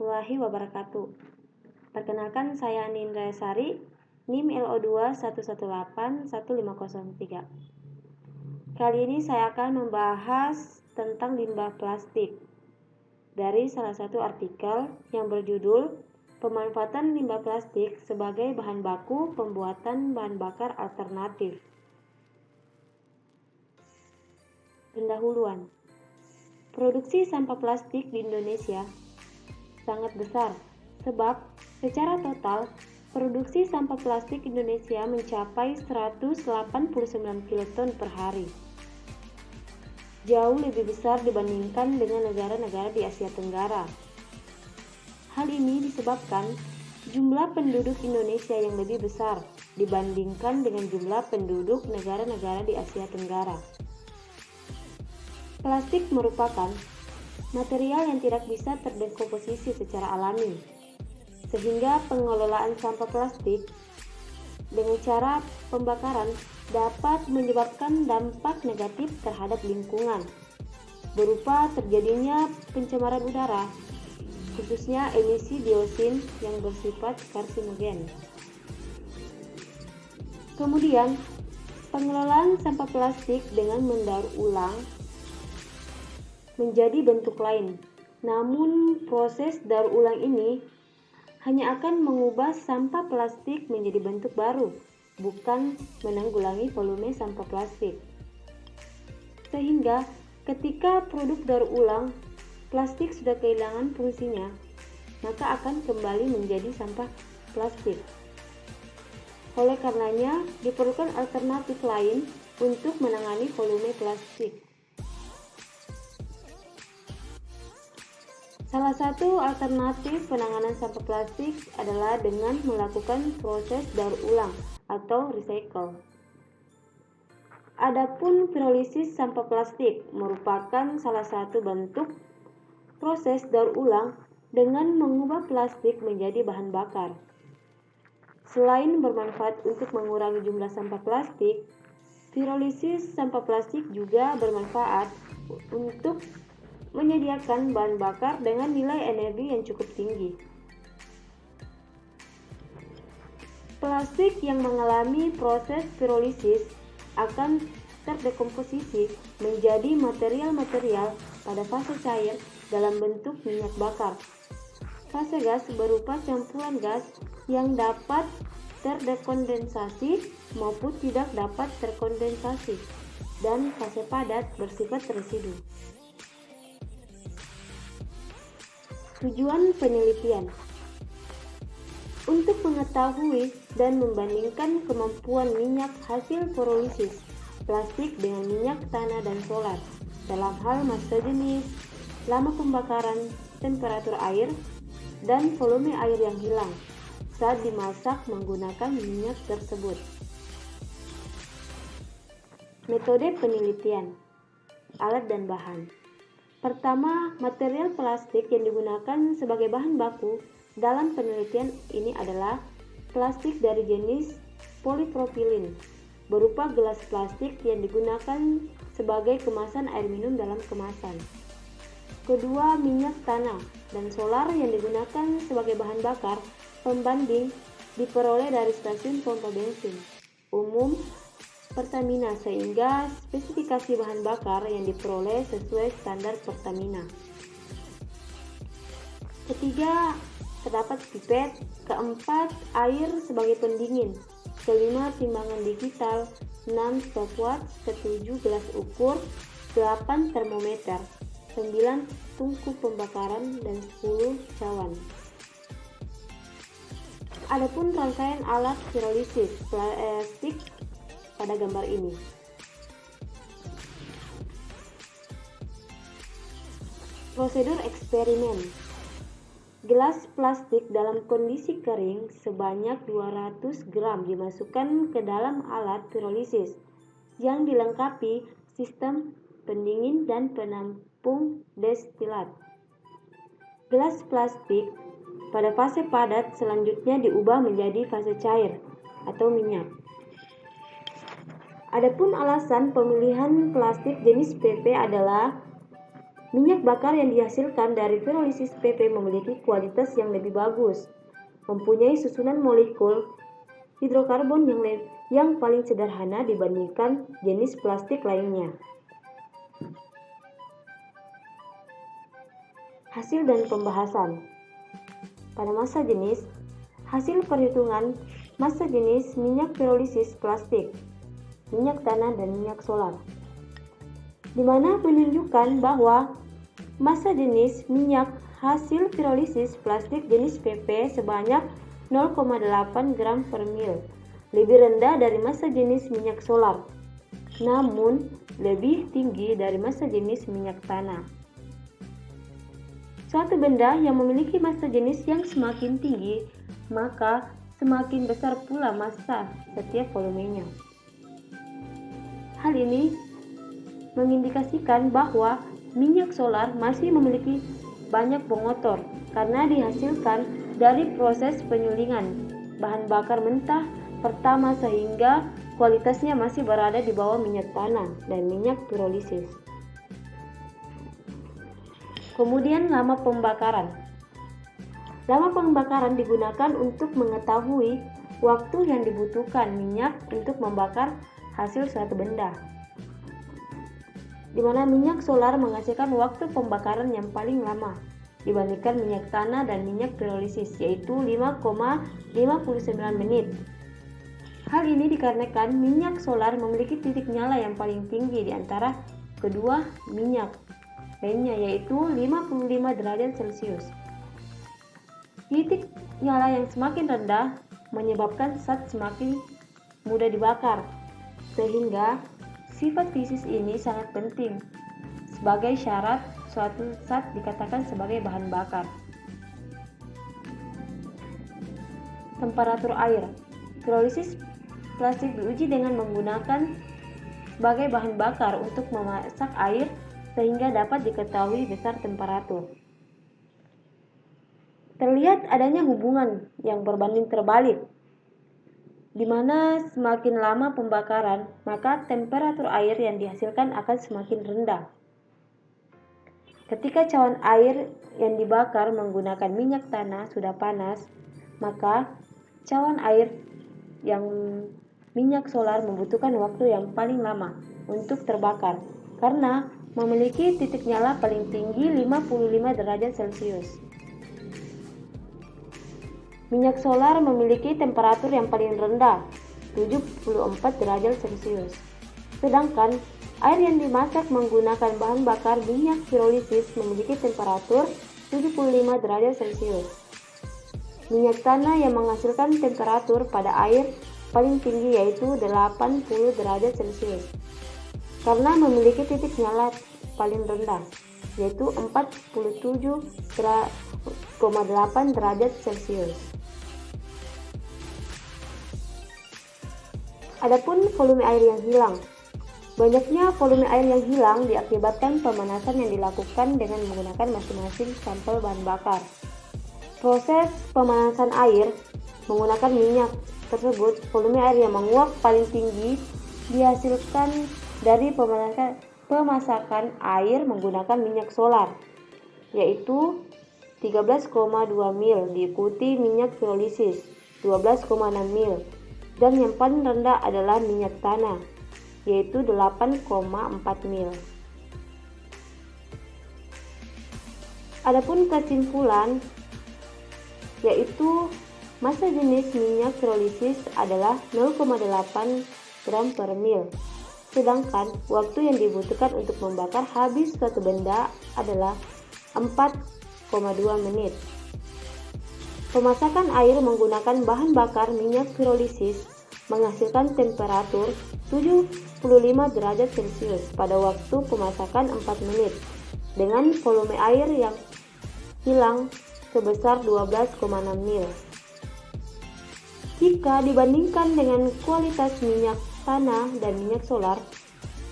warahmatullahi wabarakatuh. Perkenalkan, saya Nindra Sari, NIM LO2 1181503. Kali ini saya akan membahas tentang limbah plastik dari salah satu artikel yang berjudul Pemanfaatan limbah plastik sebagai bahan baku pembuatan bahan bakar alternatif. Pendahuluan. Produksi sampah plastik di Indonesia sangat besar, sebab secara total produksi sampah plastik Indonesia mencapai 189 kiloton per hari. Jauh lebih besar dibandingkan dengan negara-negara di Asia Tenggara. Hal ini disebabkan jumlah penduduk Indonesia yang lebih besar dibandingkan dengan jumlah penduduk negara-negara di Asia Tenggara. Plastik merupakan material yang tidak bisa terdekomposisi secara alami, sehingga pengelolaan sampah plastik dengan cara pembakaran dapat menyebabkan dampak negatif terhadap lingkungan, berupa terjadinya pencemaran udara, khususnya emisi diosin yang bersifat karsinogen. Kemudian, pengelolaan sampah plastik dengan mendaur ulang menjadi bentuk lain. Namun, proses daur ulang ini hanya akan mengubah sampah plastik menjadi bentuk baru, bukan menanggulangi volume sampah plastik. Sehingga, ketika produk daur ulang plastik sudah kehilangan fungsinya, maka akan kembali menjadi sampah plastik. Oleh karenanya, diperlukan alternatif lain untuk menangani volume plastik. Salah satu alternatif penanganan sampah plastik adalah dengan melakukan proses daur ulang atau recycle. Adapun pirolisis sampah plastik merupakan salah satu bentuk proses daur ulang dengan mengubah plastik menjadi bahan bakar. Selain bermanfaat untuk mengurangi jumlah sampah plastik, pirolisis sampah plastik juga bermanfaat untuk menyediakan bahan bakar dengan nilai energi yang cukup tinggi. Plastik yang mengalami proses pirolisis akan terdekomposisi menjadi material-material pada fase cair dalam bentuk minyak bakar. Fase gas berupa campuran gas yang dapat terdekondensasi maupun tidak dapat terkondensasi, dan fase padat bersifat residu. Tujuan penelitian untuk mengetahui dan membandingkan kemampuan minyak hasil pirolisis plastik dengan minyak tanah dan solar dalam hal massa jenis, lama pembakaran, temperatur air, dan volume air yang hilang saat dimasak menggunakan minyak tersebut. Metode penelitian, alat dan bahan. Pertama, material plastik yang digunakan sebagai bahan baku dalam penelitian ini adalah plastik dari jenis polipropilin, berupa gelas plastik yang digunakan sebagai kemasan air minum dalam kemasan. Kedua, minyak tanah dan solar yang digunakan sebagai bahan bakar pembanding diperoleh dari stasiun pompa bensin umum Pertamina, sehingga spesifikasi bahan bakar yang diperoleh sesuai standar Pertamina. Ketiga, terdapat pipet. Keempat, air sebagai pendingin. Kelima, timbangan digital. 6, stopwatch. Ketujuh, gelas ukur. 8, termometer. 9, tungku pembakaran. Dan 10, cawan. Adapun rangkaian alat pirolisis plastik pada gambar ini. Prosedur eksperimen. Gelas plastik dalam kondisi kering sebanyak 200 gram dimasukkan ke dalam alat pirolisis yang dilengkapi sistem pendingin dan penampung destilat. Gelas plastik pada fase padat selanjutnya diubah menjadi fase cair atau minyak. Adapun alasan pemilihan plastik jenis PP adalah Minyak bakar yang dihasilkan dari pirolisis PP memiliki kualitas yang lebih bagus, mempunyai susunan molekul hidrokarbon yang paling sederhana dibandingkan jenis plastik lainnya. Hasil dan pembahasan. Pada masa jenis, hasil perhitungan massa jenis minyak pirolisis plastik, minyak tanah dan minyak solar, di mana menunjukkan bahwa massa jenis minyak hasil pirolisis plastik jenis PP sebanyak 0,8 gram per mil, lebih rendah dari massa jenis minyak solar, namun lebih tinggi dari massa jenis minyak tanah. Suatu benda yang memiliki massa jenis yang semakin tinggi, maka semakin besar pula massa setiap volumenya. Hal ini mengindikasikan bahwa minyak solar masih memiliki banyak pengotor karena dihasilkan dari proses penyulingan bahan bakar mentah pertama sehingga kualitasnya masih berada di bawah minyak tanah dan minyak pirolisis. Kemudian lama pembakaran. Lama pembakaran digunakan untuk mengetahui waktu yang dibutuhkan minyak untuk membakar hasil suatu benda, di mana minyak solar menghasilkan waktu pembakaran yang paling lama dibandingkan minyak tanah dan minyak pirolisis, yaitu 5,59 menit. Hal ini dikarenakan minyak solar memiliki titik nyala yang paling tinggi di antara kedua minyak lainnya, yaitu 55 derajat Celcius. Titik nyala yang semakin rendah menyebabkan zat semakin mudah dibakar, sehingga sifat fisis ini sangat penting sebagai syarat suatu zat dikatakan sebagai bahan bakar. Temperatur air. Pirolisis plastik diuji dengan menggunakan sebagai bahan bakar untuk memasak air sehingga dapat diketahui besar temperatur. Terlihat adanya hubungan yang berbanding terbalik, di mana semakin lama pembakaran, maka temperatur air yang dihasilkan akan semakin rendah. Ketika cawan air yang dibakar menggunakan minyak tanah sudah panas, maka cawan air yang minyak solar membutuhkan waktu yang paling lama untuk terbakar karena memiliki titik nyala paling tinggi 55 derajat Celcius. Minyak solar memiliki temperatur yang paling rendah, 74 derajat Celcius. Sedangkan air yang dimasak menggunakan bahan bakar minyak pirolisis memiliki temperatur 75 derajat Celcius. Minyak tanah yang menghasilkan temperatur pada air paling tinggi yaitu 80 derajat Celcius. Karena memiliki titik nyala paling rendah, yaitu 47,8 derajat Celcius. Adapun volume air yang hilang. Banyaknya volume air yang hilang diakibatkan pemanasan yang dilakukan dengan menggunakan masing-masing sampel bahan bakar. Proses pemanasan air menggunakan minyak tersebut, volume air yang menguap paling tinggi dihasilkan dari pemasakan air menggunakan minyak solar, yaitu 13,2 mil, diikuti minyak pirolisis 12,6 mil, dan yang paling rendah adalah minyak tanah, yaitu 8,4 mil. Adapun kesimpulan, yaitu massa jenis minyak pirolisis adalah 0,8 gram per mil, sedangkan waktu yang dibutuhkan untuk membakar habis suatu benda adalah 4,2 menit. Pemasakan air menggunakan bahan bakar minyak pirolisis menghasilkan temperatur 75 derajat Celcius pada waktu pemasakan 4 menit dengan volume air yang hilang sebesar 12,6 mil. Jika dibandingkan dengan kualitas minyak tanah dan minyak solar,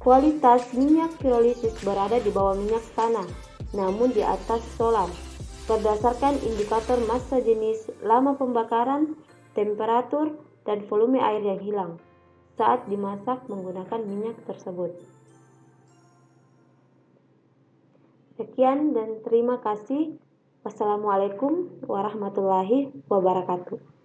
kualitas minyak pirolisis berada di bawah minyak tanah namun di atas solar berdasarkan indikator massa jenis, lama pembakaran, temperatur, dan volume air yang hilang saat dimasak menggunakan minyak tersebut. Sekian dan terima kasih. Wassalamualaikum warahmatullahi wabarakatuh.